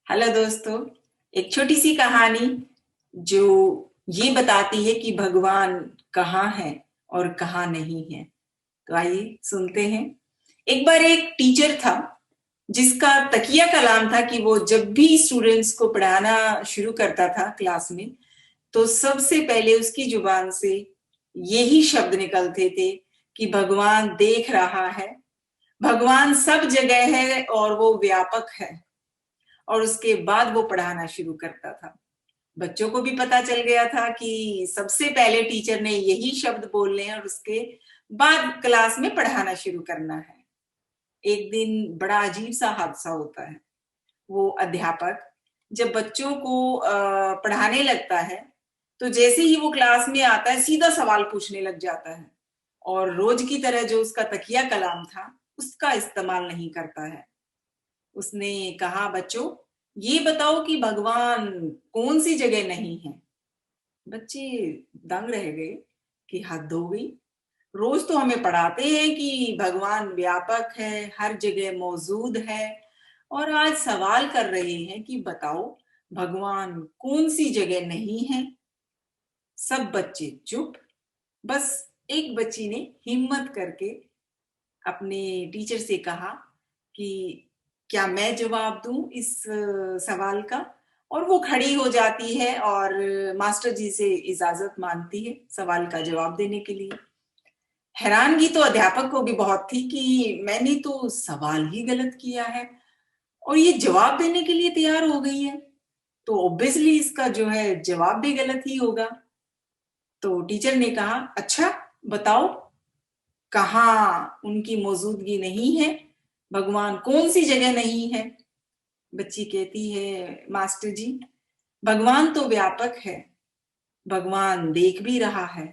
Hello दोस्तों। एक छोटी सी कहानी जो ये बताती है कि भगवान कहाँ है और कहाँ नहीं है। तो आइए सुनते हैं। एक बार एक टीचर था जिसका तकिया कलाम था कि वो जब भी स्टूडेंट्स को पढ़ाना शुरू करता था क्लास में, तो सबसे पहले उसकी जुबान से यही शब्द निकलते थे कि भगवान देख रहा है, भगवान सब जगह है और वो व्यापक है। और उसके बाद वो पढ़ाना शुरू करता था। बच्चों को भी पता चल गया था कि सबसे पहले टीचर ने यही शब्द बोलने हैं और उसके बाद क्लास में पढ़ाना शुरू करना है। एक दिन बड़ा अजीब सा हादसा होता है। वो अध्यापक जब बच्चों को पढ़ाने लगता है, तो जैसे ही वो क्लास में आता है सीधा सवाल पूछने लग जाता है और रोज की तरह जो उसका तकिया कलाम था उसका इस्तेमाल नहीं करता है। उसने कहा, बच्चों ये बताओ कि भगवान कौन सी जगह नहीं है। बच्चे दंग रह गए कि हद हो गई। रोज तो हमें पढ़ाते हैं कि भगवान व्यापक है, हर जगह मौजूद है, और आज सवाल कर रहे हैं कि बताओ भगवान कौन सी जगह नहीं है। सब बच्चे चुप। बस एक बच्ची ने हिम्मत करके अपने टीचर से कहा कि क्या मैं जवाब दूं इस सवाल का। और वो खड़ी हो जाती है और मास्टर जी से इजाजत मांगती है सवाल का जवाब देने के लिए। हैरानगी तो अध्यापक को भी बहुत थी कि मैंने तो सवाल ही गलत किया है और ये जवाब देने के लिए तैयार हो गई है, तो ऑब्वियसली इसका जो है जवाब भी गलत ही होगा। तो टीचर ने कहा, अच्छा बताओ कहाँ उनकी मौजूदगी नहीं है, भगवान कौन सी जगह नहीं है। बच्ची कहती है, मास्टर जी भगवान तो व्यापक है, भगवान देख भी रहा है,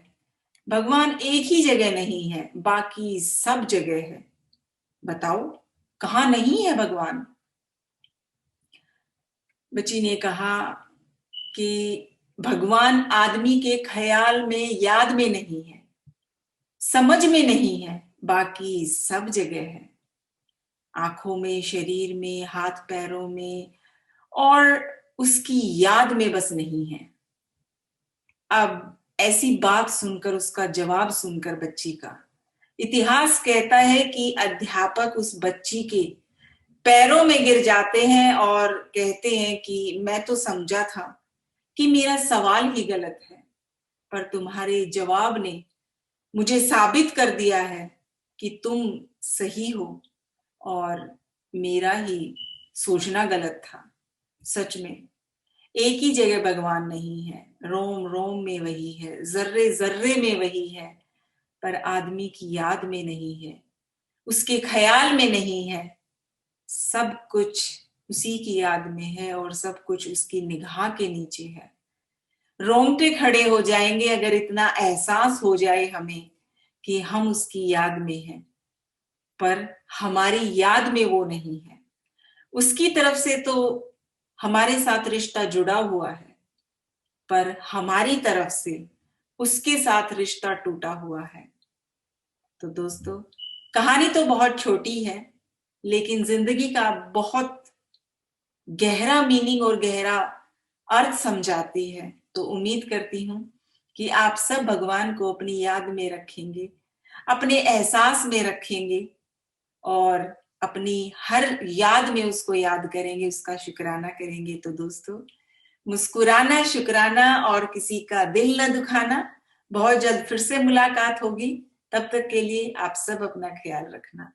भगवान एक ही जगह नहीं है, बाकी सब जगह है। बताओ कहाँ नहीं है भगवान। बच्ची ने कहा कि भगवान आदमी के ख्याल में, याद में नहीं है, समझ में नहीं है, बाकी सब जगह है। आंखों में, शरीर में, हाथ पैरों में, और उसकी याद में बस नहीं है। अब ऐसी बात सुनकर, उसका जवाब सुनकर बच्ची का, इतिहास कहता है कि अध्यापक उस बच्ची के पैरों में गिर जाते हैं और कहते हैं कि मैं तो समझा था कि मेरा सवाल ही गलत है, पर तुम्हारे जवाब ने मुझे साबित कर दिया है कि तुम सही हो और मेरा ही सोचना गलत था। सच में एक ही जगह भगवान नहीं है, रोम रोम में वही है, जर्रे जर्रे में वही है, पर आदमी की याद में नहीं है, उसके ख्याल में नहीं है। सब कुछ उसी की याद में है और सब कुछ उसकी निगाह के नीचे है। रोंगटे खड़े हो जाएंगे अगर इतना एहसास हो जाए हमें कि हम उसकी याद में हैं, पर हमारी याद में वो नहीं है। उसकी तरफ से तो हमारे साथ रिश्ता जुड़ा हुआ है, पर हमारी तरफ से उसके साथ रिश्ता टूटा हुआ है। तो दोस्तों, कहानी तो बहुत छोटी है, लेकिन जिंदगी का बहुत गहरा मीनिंग और गहरा अर्थ समझाती है। तो उम्मीद करती हूँ कि आप सब भगवान को अपनी याद में रखेंगे, अपने एहसास में रखेंगे और अपनी हर याद में उसको याद करेंगे, उसका शुक्राना करेंगे। तो दोस्तों, मुस्कुराना, शुक्राना और किसी का दिल न दुखाना। बहुत जल्द फिर से मुलाकात होगी। तब तक के लिए आप सब अपना ख्याल रखना।